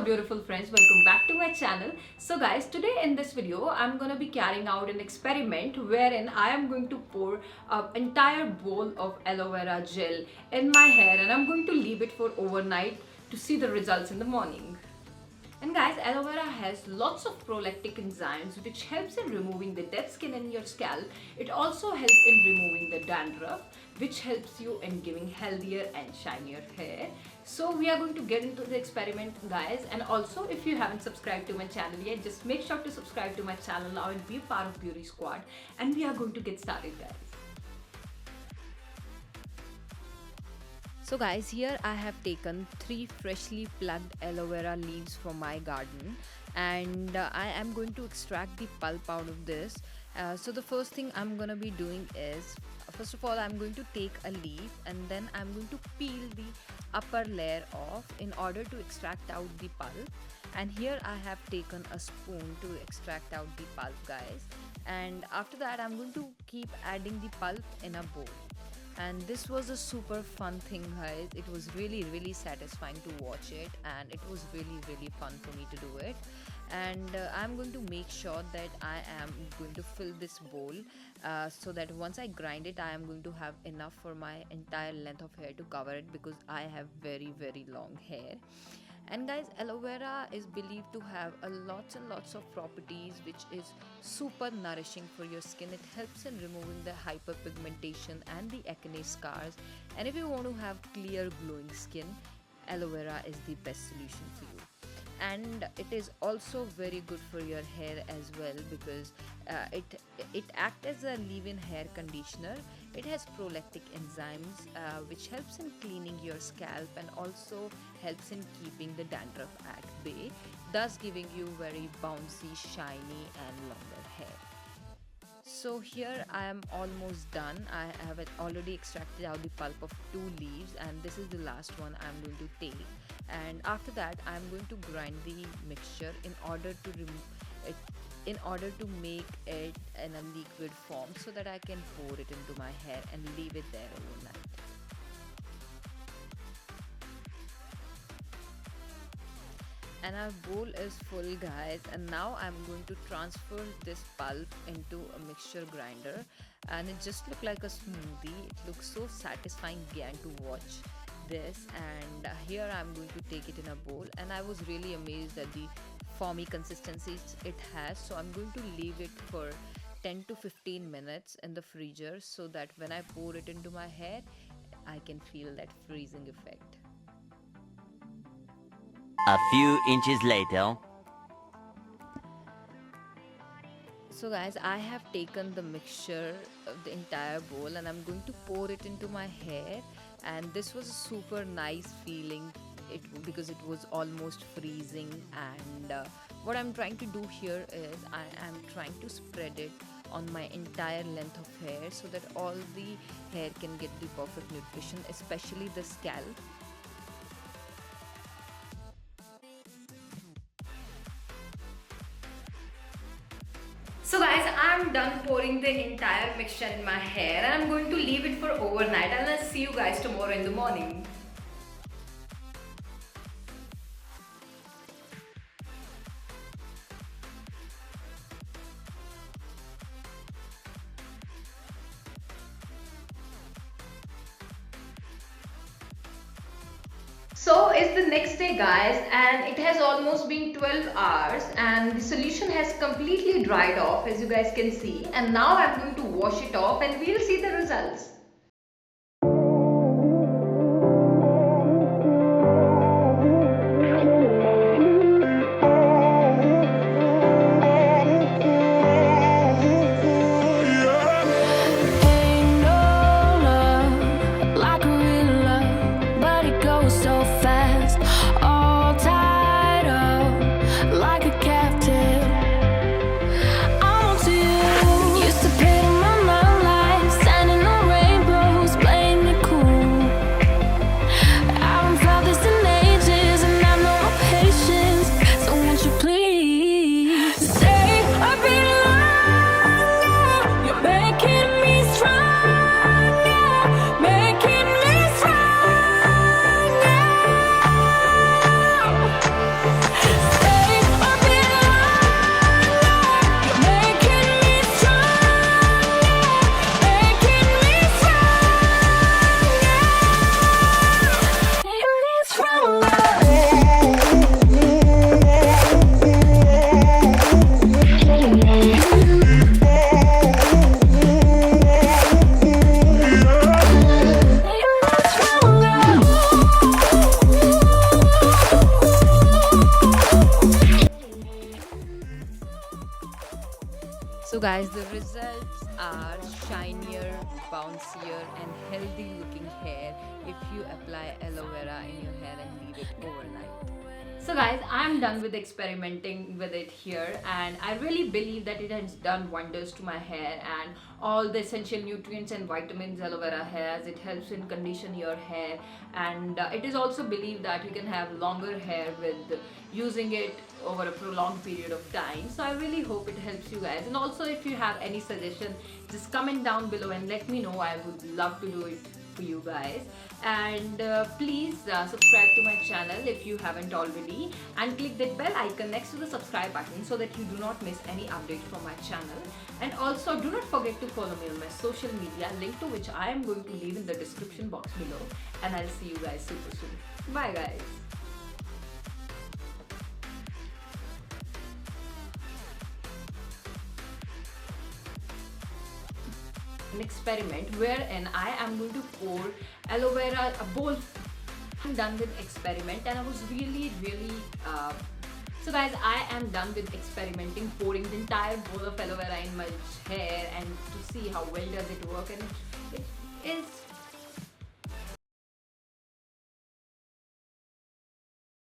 beautiful friends, welcome back to my channel. So guys, today in this video I'm gonna be carrying out an experiment wherein I am going to pour an entire bowl of aloe vera gel in my hair and I'm going to leave it for overnight to see the results in the morning. And guys, aloe vera has lots of prolactic enzymes which helps in removing the dead skin in your scalp. It also helps in removing the dandruff, which helps you in giving healthier and shinier hair. So we are going to get into the experiment, guys. And also, if you haven't subscribed to my channel yet, just make sure to subscribe to my channel now and be a part of Beauty Squad. And we are going to get started, guys. So guys, here I have taken 3 freshly plucked aloe vera leaves from my garden and I am going to extract the pulp out of this. So the first thing I'm gonna be doing is, first of all, I'm going to take a leaf and then I'm going to peel the upper layer off in order to extract out the pulp. And here I have taken a spoon to extract out the pulp, guys. And after that, I'm going to keep adding the pulp in a bowl. And this was a super fun thing, guys. It was really satisfying to watch it and it was really fun for me to do it. And I'm going to make sure that I am going to fill this bowl so that once I grind it, I am going to have enough for my entire length of hair to cover it, because I have very long hair. And guys, aloe vera is believed to have lots and lots of properties which is super nourishing for your skin. It helps in removing the hyperpigmentation and the acne scars. And if you want to have clear glowing skin, aloe vera is the best solution for you. And it is also very good for your hair as well, because it acts as a leave-in hair conditioner. It has prolactic enzymes which helps in cleaning your scalp and also helps in keeping the dandruff at bay, thus giving you very bouncy, shiny and longer hair. So here I am almost done. I have already extracted out the pulp of 2 leaves and this is the last one I'm going to take. And after that I'm going to grind the mixture in order to remove it, in order to make it in a liquid form so that I can pour it into my hair and leave it there overnight. And our bowl is full, guys, and now I'm going to transfer this pulp into a mixture grinder and it just looks like a smoothie. It looks so satisfying again to watch this. And here I'm going to take it in a bowl, and I was really amazed at the foamy consistency it has. So I'm going to leave it for 10 to 15 minutes in the freezer so that when I pour it into my hair, I can feel that freezing effect. A few inches later. So guys, I have taken the mixture of the entire bowl and I'm going to pour it into my hair, and this was a super nice feeling because it was almost freezing. And what I'm trying to do here is I am trying to spread it on my entire length of hair so that all the hair can get the perfect nutrition, especially the scalp. So guys, I'm done pouring the entire mixture in my hair and I'm going to leave it for overnight, and I'll see you guys tomorrow in the morning. So it's the next day, guys, and it has almost been 12 hours and the solution has completely dried off, as you guys can see. And now I'm going to wash it off and we'll see the results. I'm onto you. Used to play in my mind, like standing on rain. So guys, the results are shinier, bouncier and healthy looking hair if you apply aloe vera in your hair and leave it overnight. So guys, I'm done with experimenting with it here, and I really believe that it has done wonders to my hair and all the essential nutrients and vitamins aloe vera has. It helps in condition your hair, and it is also believed that you can have longer hair with using it over a prolonged period of time. So I really hope it helps you guys. And also, if you have any suggestion, just comment down below and let me know. I would love to do it for you guys. And please subscribe to my channel if you haven't already, and click that bell icon next to the subscribe button so that you do not miss any update from my channel. And also do not forget to follow me on my social media, link to which I am going to leave in the description box below. And I'll see you guys super soon. Bye guys. An experiment wherein I am going to pour aloe vera a bowl. I'm done with experiment, and I was really so guys, I am done with experimenting, pouring the entire bowl of aloe vera in my hair and to see how well does it work, and it is